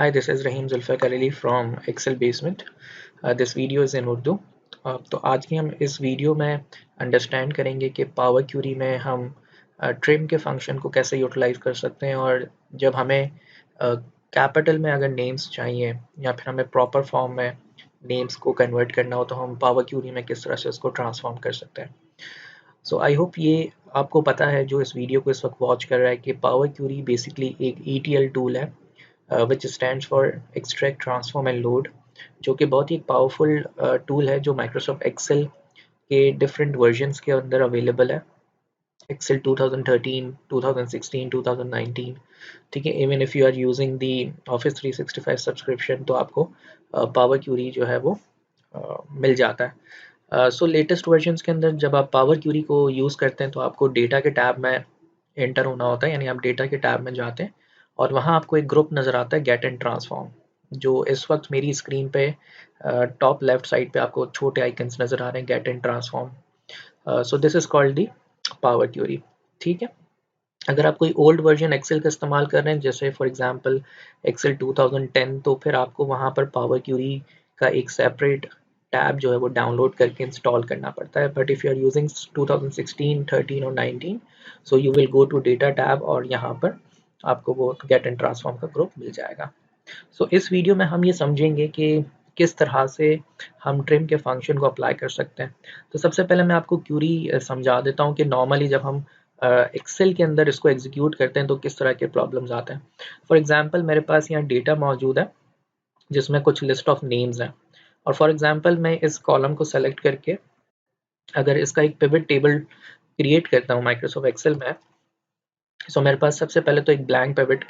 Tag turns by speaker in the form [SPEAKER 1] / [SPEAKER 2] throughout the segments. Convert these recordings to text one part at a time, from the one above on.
[SPEAKER 1] Hi, this is Rahim Zulfikar Ali from Excel Basement. This video is in Urdu. तो आज की हम इस वीडियो में अंडरस्टैंड करेंगे कि पावर क्यूरी में हम ट्रिम के फंक्शन को कैसे यूटिलाइज कर सकते हैं, और जब हमें कैपिटल में अगर नेम्स चाहिए या फिर हमें प्रॉपर फॉर्म में नेम्स को कन्वर्ट करना हो तो हम पावर क्यूरी में किस तरह से उसको ट्रांसफॉर्म कर सकते हैं। सो आई होप ये आपको पता है जो इस वीडियो को इस वक्त वॉच कर रहा है कि पावर क्यूरी बेसिकली एक ETL टूल है which stands for extract transform and load, जो कि बहुत ही पावरफुल टूल है जो माइक्रोसॉफ्ट एक्सेल के डिफरेंट वर्जन्स के अंदर अवेलेबल है। एक्सेल 2013, 2016, 2019, ठीक है। Even if you are using the office 365 subscription तो आपको पावर क्यूरी जो है वो मिल जाता है। सो लेटेस्ट वर्जन्स के अंदर जब आप पावर क्यूरी को यूज़ करते हैं तो आपको डेटा के टैब में एंटर होना होता है, यानी आप डेटा के टैब में जाते हैं और वहाँ आपको एक ग्रुप नज़र आता है गेट एंड ट्रांसफॉर्म, जो इस वक्त मेरी स्क्रीन पे टॉप लेफ्ट साइड पे आपको छोटे आइकन्स नज़र आ रहे हैं, get and transform. So this is called the power query, ठीक है। अगर आप कोई ओल्ड वर्जन एक्सेल का इस्तेमाल कर रहे हैं जैसे फॉर एग्जांपल एक्सेल 2010, तो फिर आपको वहाँ पर पावर क्यूरी का एक सेपरेट टैब जो है वो डाउनलोड करके इंस्टॉल करना पड़ता है। But if you are using 2016, 13 और 19, so you will go to data tab और यहाँ पर आपको वो गेट एंड ट्रांसफॉर्म का ग्रुप मिल जाएगा। सो इस वीडियो में हम ये समझेंगे कि किस तरह से हम ट्रिम के फंक्शन को अप्लाई कर सकते हैं। तो सबसे पहले मैं आपको क्यूरी समझा देता हूँ कि नॉर्मली जब हम एक्सेल के अंदर इसको एग्जीक्यूट करते हैं तो किस तरह के प्रॉब्लम्स आते हैं। फॉर एग्जांपल मेरे पास यहाँ डेटा मौजूद है जिसमें कुछ लिस्ट ऑफ नेम्स हैं, और फॉर एग्जांपल मैं इस कॉलम को सेलेक्ट करके अगर इसका एक पिवट टेबल क्रिएट करता हूँ माइक्रोसॉफ्ट एक्सेल में, सो मेरे पास सबसे पहले तो एक ब्लैंक पिवट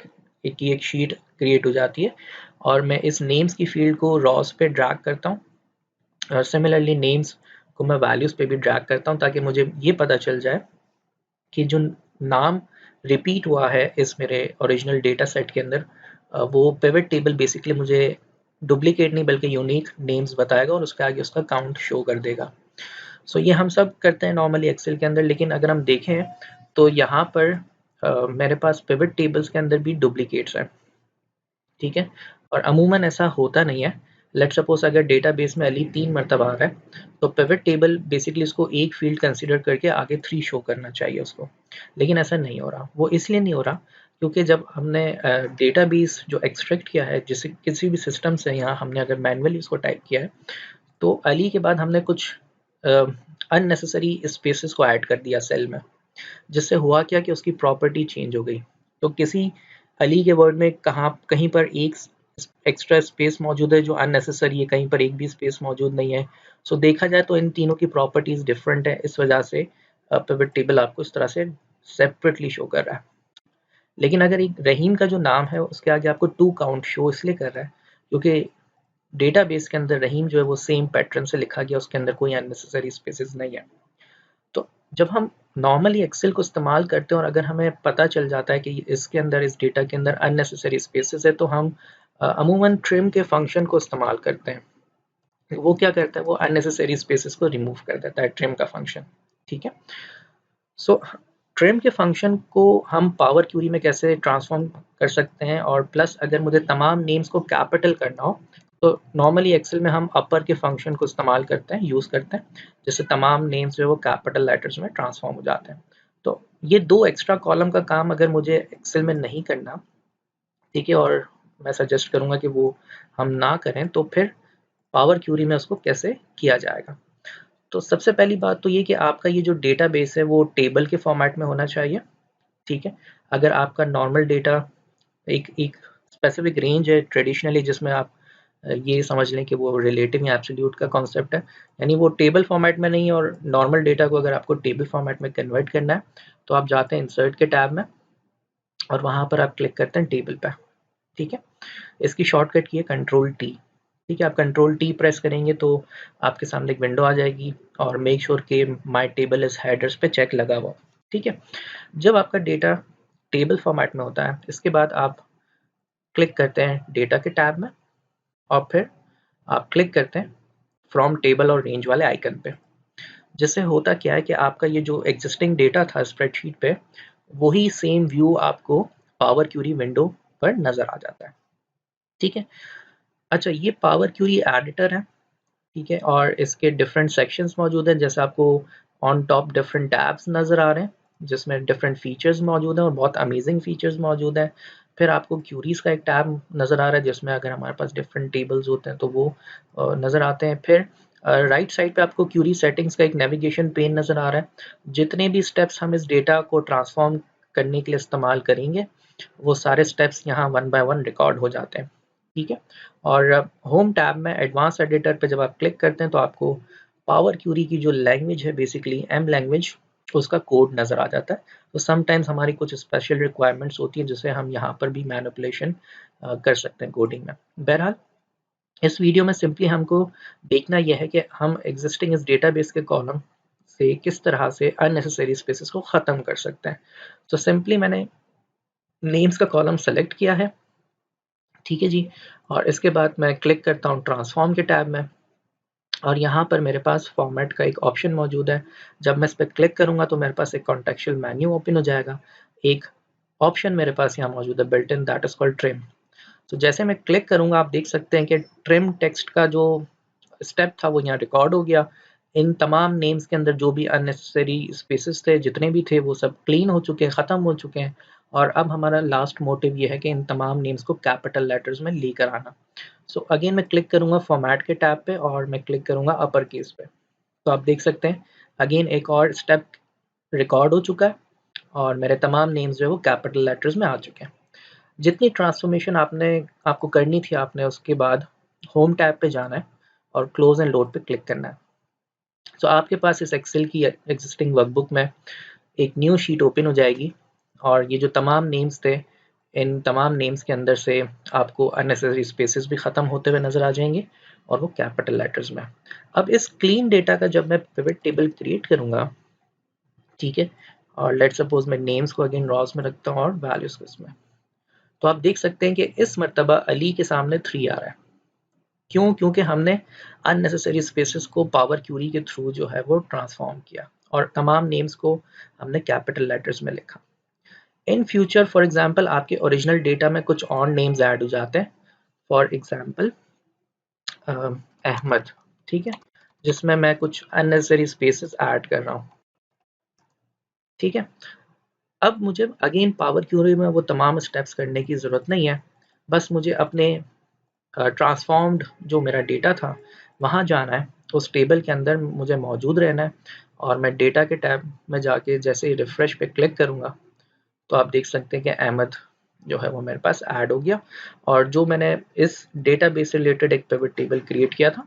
[SPEAKER 1] की एक शीट क्रिएट हो जाती है और मैं इस नेम्स की फील्ड को रॉस पे ड्रैग करता हूँ और सिमिलरली नेम्स को मैं वैल्यूज़ पे भी ड्रैग करता हूँ ताकि मुझे ये पता चल जाए कि जो नाम रिपीट हुआ है इस मेरे ओरिजिनल डेटा सेट के अंदर, वो पिवट टेबल बेसिकली मुझे डुप्लीकेट नहीं बल्कि यूनिक नेम्स बताएगा और उसके आगे उसका काउंट शो कर देगा। सो ये हम सब करते हैं नॉर्मली एक्सेल के अंदर, लेकिन अगर हम देखें तो यहाँ पर मेरे पास पिवट टेबल्स के अंदर भी डुप्लीकेट्स हैं, ठीक है। और अमूमन ऐसा होता नहीं है। लेट सपोज अगर डेटाबेस में अली 3 मरतबा आ रहा है तो पिवट टेबल बेसिकली इसको एक फील्ड कंसीडर करके आगे 3 शो करना चाहिए उसको, लेकिन ऐसा नहीं हो रहा। वो इसलिए नहीं हो रहा क्योंकि जब हमने डेटाबेस जो एक्सट्रैक्ट किया है जिसे किसी भी सिस्टम से, यहाँ हमने अगर मैनुअली उसको टाइप किया है तो अली के बाद हमने कुछ अननेसेसरी स्पेसेस को ऐड कर दिया सेल में, जिससे हुआ क्या कि उसकी प्रॉपर्टी चेंज हो गई। तो किसी अली के वर्ड में कहीं पर एक एक्स्ट्रा स्पेस मौजूद है जो अननेसेसरी है, कहीं पर एक भी स्पेस मौजूद नहीं है। सो देखा जाए तो इन तीनों की प्रॉपर्टीज डिफरेंट है, इस वजह से पिवट टेबल आपको इस तरह से सेपरेटली शो कर रहा है। लेकिन अगर एक रहीम का जो नाम है उसके आगे आपको 2 काउंट शो इसलिए कर रहा है क्योंकि डेटाबेस के अंदर रहीम जो है वो सेम पैटर्न से लिखा गया, उसके अंदर कोई अननेसेसरी स्पेसेस नहीं है। तो जब हम नॉर्मली एक्सेल को इस्तेमाल करते हैं और अगर हमें पता चल जाता है कि इसके अंदर इस डेटा के अंदर अननेसेसरी स्पेसेस है तो हम अमूमन ट्रिम के फंक्शन को इस्तेमाल करते हैं। वो क्या करता है, वो अननेसेसरी स्पेसेस को रिमूव कर देता है ट्रिम का फंक्शन, ठीक है। सो ट्रिम के फंक्शन को हम पावर क्यूरी में कैसे ट्रांसफॉर्म कर सकते हैं, और प्लस अगर मुझे तमाम नेम्स को कैपिटल करना हो तो नॉर्मली एक्सेल में हम अपर के फंक्शन को इस्तेमाल करते हैं, यूज़ करते हैं, जिससे तमाम नेम्स जो है वो कैपिटल लेटर्स में ट्रांसफॉर्म हो जाते हैं। तो ये 2 एक्स्ट्रा कॉलम का काम अगर मुझे एक्सेल में नहीं करना, ठीक है, और मैं सजेस्ट करूँगा कि वो हम ना करें, तो फिर पावर क्यूरी में उसको कैसे किया जाएगा। तो सबसे पहली बात तो ये कि आपका ये जो डेटाबेस है वो टेबल के फॉर्मेट में होना चाहिए, ठीक है। अगर आपका नॉर्मल डेटा एक एक स्पेसिफिक रेंज है ट्रेडिशनली जिसमें आप ये समझ लें कि वो रिलेटिव या एब्सोल्यूट का कॉन्सेप्ट है, यानी वो टेबल फॉर्मेट में नहीं, और नॉर्मल डेटा को अगर आपको टेबल फॉर्मेट में कन्वर्ट करना है तो आप जाते हैं इंसर्ट के टैब में और वहाँ पर आप क्लिक करते हैं टेबल पे, ठीक है। इसकी शॉर्टकट की है कंट्रोल टी, ठीक है। आप कंट्रोल टी प्रेस करेंगे तो आपके सामने एक विंडो आ जाएगी और मेक श्योर के माय टेबल इज हेडर्स पे चेक लगा हुआ, ठीक है। जब आपका डेटा टेबल फॉर्मेट में होता है इसके बाद आप क्लिक करते हैं डेटा के टैब में और फिर आप क्लिक करते हैं फ्रॉम टेबल और रेंज वाले आइकन पे। जिससे होता क्या है कि आपका ये जो एग्जिस्टिंग डेटा था स्प्रेडशीट पे, वही सेम व्यू आपको पावर क्यूरी विंडो पर नज़र आ जाता है, ठीक है। अच्छा, ये पावर क्यूरी एडिटर है, ठीक है, और इसके डिफरेंट सेक्शंस मौजूद हैं, जैसे आपको ऑन टॉप डिफरेंट टैब्स नज़र आ रहे हैं जिसमें डिफरेंट फीचर्स मौजूद हैं और बहुत अमेजिंग फीचर्स मौजूद हैं। फिर आपको क्यूरीज का एक टैब नज़र आ रहा है जिसमें अगर हमारे पास डिफरेंट टेबल्स होते हैं तो वो नज़र आते हैं। फिर राइट साइड पे आपको क्यूरी सेटिंग्स का एक नेविगेशन पेन नज़र आ रहा है। जितने भी स्टेप्स हम इस डेटा को ट्रांसफॉर्म करने के लिए इस्तेमाल करेंगे वो सारे स्टेप्स यहाँ वन बाय वन रिकॉर्ड हो जाते हैं, ठीक है। और होम टैब में एडवांस एडिटर पे जब आप क्लिक करते हैं तो आपको पावर क्यूरी की जो लैंग्वेज है बेसिकली एम लैंग्वेज उसका कोड नज़र आ जाता है। तो समटाइम्स हमारी कुछ स्पेशल रिक्वायरमेंट्स होती हैं जिसे हम यहाँ पर भी मैनिपुलेशन कर सकते हैं कोडिंग में। बहरहाल इस वीडियो में सिंपली हमको देखना यह है कि हम एग्जिस्टिंग इस डेटाबेस के कॉलम से किस तरह से अननेसेसरी स्पेसेस को ख़त्म कर सकते हैं। तो सिंपली मैंने नेम्स का कॉलम सेलेक्ट किया है, ठीक है जी, और इसके बाद मैं क्लिक करता हूँ ट्रांसफॉर्म के टैब में और यहाँ पर मेरे पास फॉर्मेट का एक ऑप्शन मौजूद है। जब मैं इस पर क्लिक करूँगा तो मेरे पास एक कॉन्टेक्चुअल मेन्यू ओपन हो जाएगा। एक ऑप्शन मेरे पास यहाँ मौजूद है built in, that is called trim. तो जैसे मैं क्लिक करूँगा आप देख सकते हैं कि ट्रिम टेक्स्ट का जो स्टेप था वो यहाँ रिकॉर्ड हो गया। इन तमाम नेम्स के अंदर जो भी अननेसेसरी स्पेसेस थे जितने भी थे वो सब क्लीन हो चुके हैं, ख़त्म हो चुके हैं। और अब हमारा लास्ट मोटिव ये है कि इन तमाम नेम्स को कैपिटल लेटर्स में लेकर आना। सो अगेन मैं क्लिक करूँगा फॉर्मेट के टैब पे और मैं क्लिक करूँगा अपर केस पे। तो आप देख सकते हैं अगेन एक और स्टेप रिकॉर्ड हो चुका है और मेरे तमाम नेम्स जो है वो कैपिटल लेटर्स में आ चुके हैं। जितनी ट्रांसफॉर्मेशन आपको करनी थी आपने उसके बाद होम टैब पे जाना है और क्लोज एंड लोड पे क्लिक करना है। तो आपके पास इस एक्सेल की एग्जिस्टिंग वर्कबुक में एक न्यू शीट ओपन हो जाएगी और ये जो तमाम नेम्स थे इन तमाम नेम्स के अंदर से आपको अननेसेसरी स्पेसेस भी ख़त्म होते हुए नज़र आ जाएंगे और वो कैपिटल लेटर्स में। अब इस क्लीन डेटा का जब मैं पिवट टेबल क्रिएट करूँगा, ठीक है, और लेट सपोज मैं नेम्स को अगेन रॉज में रखता हूँ और वैल्यूज को इसमें, तो आप देख सकते हैं कि इस मर्तबा अली के सामने 3 आ रहा है। क्यों? क्योंकि हमने अननेसेसरी स्पेसेस को पावर क्यूरी के थ्रू जो है वो ट्रांसफॉर्म किया और तमाम नेम्स को हमने कैपिटल लेटर्स में लिखा। इन फ्यूचर फॉर एग्जांपल आपके ओरिजिनल डेटा में कुछ और नेम्स ऐड हो जाते हैं, फॉर एग्जांपल अहमद, ठीक है, जिसमें मैं कुछ अननेसेसरी स्पेसेस ऐड कर रहा हूँ, ठीक है। अब मुझे अगेन पावर क्यूरी में वो तमाम स्टेप्स करने की ज़रूरत नहीं है, बस मुझे अपने ट्रांसफॉर्म्ड जो मेरा डेटा था वहाँ जाना है, उस टेबल के अंदर मुझे मौजूद रहना है और मैं डेटा के टैब में जाके जैसे ही रिफ्रेश पे क्लिक करूँगा तो आप देख सकते हैं कि अहमद जो है वो मेरे पास ऐड हो गया और जो मैंने इस डेटाबेस से रिलेटेड एक पिवट टेबल क्रिएट किया था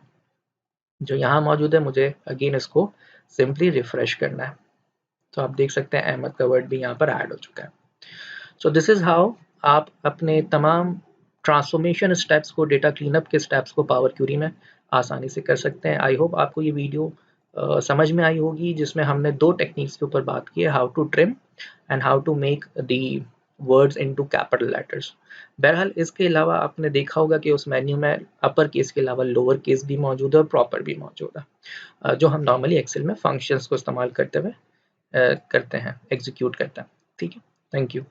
[SPEAKER 1] जो यहाँ मौजूद है, मुझे अगेन इसको सिंपली रिफ्रेश करना है। तो आप देख सकते हैं अहमद का वर्ड भी यहाँ पर ऐड हो चुका है। सो दिस इज़ हाउ आप अपने तमाम ट्रांसफॉर्मेशन स्टेप्स को, डेटा क्लीनअप के स्टेप्स को पावर क्यूरी में आसानी से कर सकते हैं। आई होप आपको ये वीडियो समझ में आई होगी जिसमें हमने 2 टेक्निक्स के ऊपर बात की है, how to trim and how to make the words into capital letters. बहरहाल इसके अलावा आपने देखा होगा कि उस मेन्यू में अपर केस के अलावा लोअर केस भी मौजूद है और प्रॉपर भी मौजूद है, जो हम नॉर्मली एक्सेल में फंक्शंस को इस्तेमाल करते हुए करते हैं, एग्जीक्यूट करते हैं। ठीक है, थैंक यू।